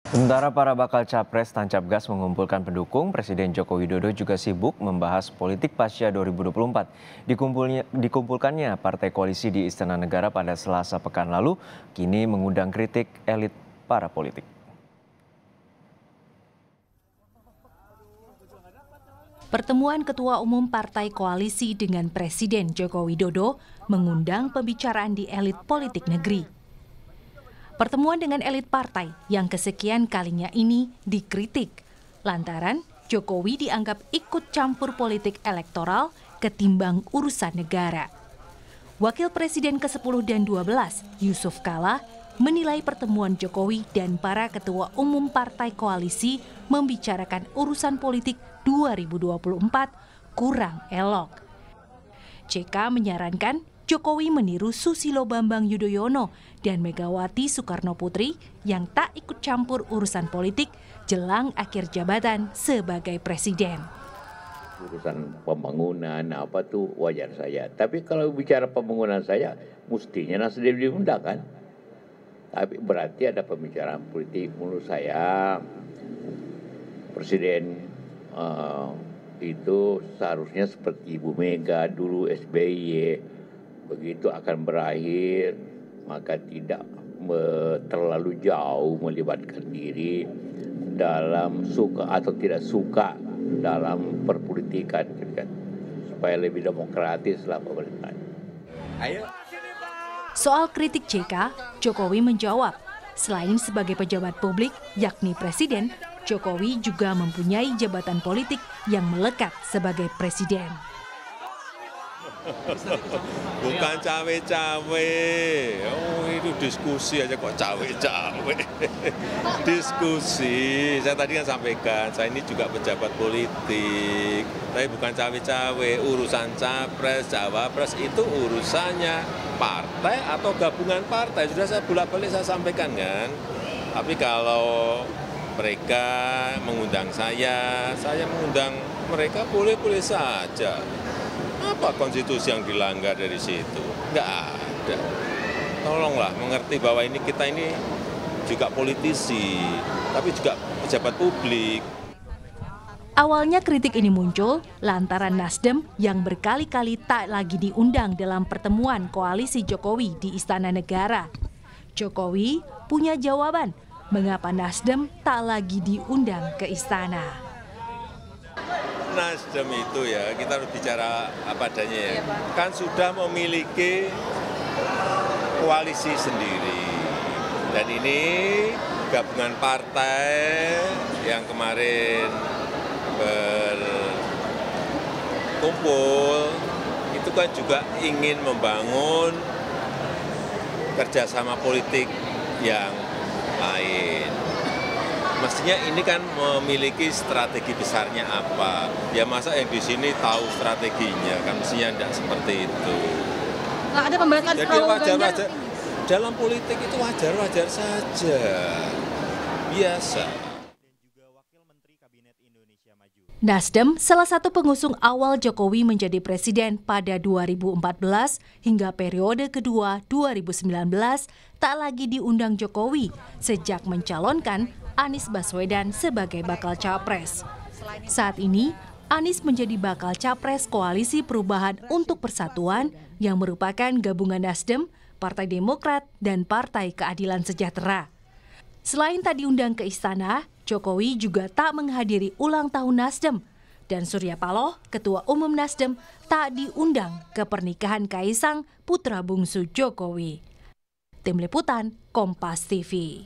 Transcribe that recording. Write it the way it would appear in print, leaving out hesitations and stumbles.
Sementara para bakal capres tancap gas mengumpulkan pendukung, Presiden Joko Widodo juga sibuk membahas politik pasca 2024. Dikumpulkannya partai koalisi di Istana Negara pada Selasa pekan lalu, kini mengundang kritik elit para politik. Pertemuan Ketua Umum Partai Koalisi dengan Presiden Joko Widodo mengundang pembicaraan di elit politik negeri. Pertemuan dengan elit partai yang kesekian kalinya ini dikritik lantaran Jokowi dianggap ikut campur politik elektoral ketimbang urusan negara. Wakil Presiden ke-10 dan 12, Yusuf Kala, menilai pertemuan Jokowi dan para ketua umum partai koalisi membicarakan urusan politik 2024 kurang elok. JK menyarankan Jokowi meniru Susilo Bambang Yudhoyono dan Megawati Soekarnoputri yang tak ikut campur urusan politik jelang akhir jabatan sebagai presiden. Urusan pembangunan apa tuh wajar saja. Tapi kalau bicara pembangunan saya, mestinya Nasdem diundang kan. Tapi berarti ada pembicaraan politik. Menurut saya presiden itu seharusnya seperti Ibu Mega dulu, SBY. Begitu akan berakhir, maka tidak terlalu jauh melibatkan diri dalam suka atau tidak suka dalam perpolitikan, supaya lebih demokratis lah pemerintahan. Soal kritik JK, Jokowi menjawab, selain sebagai pejabat publik, yakni presiden, Jokowi juga mempunyai jabatan politik yang melekat sebagai presiden. Bukan cawe-cawe, itu diskusi aja kok cawe-cawe. Diskusi, saya tadi kan sampaikan, saya ini juga pejabat politik, tapi bukan cawe-cawe. Urusan capres, cawapres itu urusannya partai atau gabungan partai. Sudah saya bolak-balik saya sampaikan kan. Tapi kalau mereka mengundang saya mengundang mereka boleh-boleh saja. Apa konstitusi yang dilanggar dari situ? Nggak ada. Tolonglah mengerti bahwa kita ini juga politisi, tapi juga pejabat publik. Awalnya kritik ini muncul lantaran Nasdem yang berkali-kali tak lagi diundang dalam pertemuan koalisi Jokowi di Istana Negara. Jokowi punya jawaban mengapa Nasdem tak lagi diundang ke istana. Nasdem itu ya, kita harus bicara apa adanya ya. Kan sudah memiliki koalisi sendiri. Dan ini gabungan partai yang kemarin berkumpul, itu kan juga ingin membangun kerjasama politik yang lain. Mestinya ini kan memiliki strategi besarnya apa. Ya masa yang di sini tahu strateginya, kan mestinya tidak seperti itu. Nggak ada pembahasan wajar-wajar. Dalam politik itu wajar-wajar saja. Biasa. Nasdem salah satu pengusung awal Jokowi menjadi presiden pada 2014 hingga periode kedua 2019 tak lagi diundang Jokowi sejak mencalonkan Anies Baswedan sebagai bakal capres. Saat ini, Anies menjadi bakal capres Koalisi Perubahan untuk Persatuan yang merupakan gabungan Nasdem, Partai Demokrat, dan Partai Keadilan Sejahtera. Selain tak diundang ke istana, Jokowi juga tak menghadiri ulang tahun Nasdem. Dan Surya Paloh, Ketua Umum Nasdem, tak diundang ke pernikahan Kaisang, putra bungsu Jokowi. Tim Liputan, Kompas TV.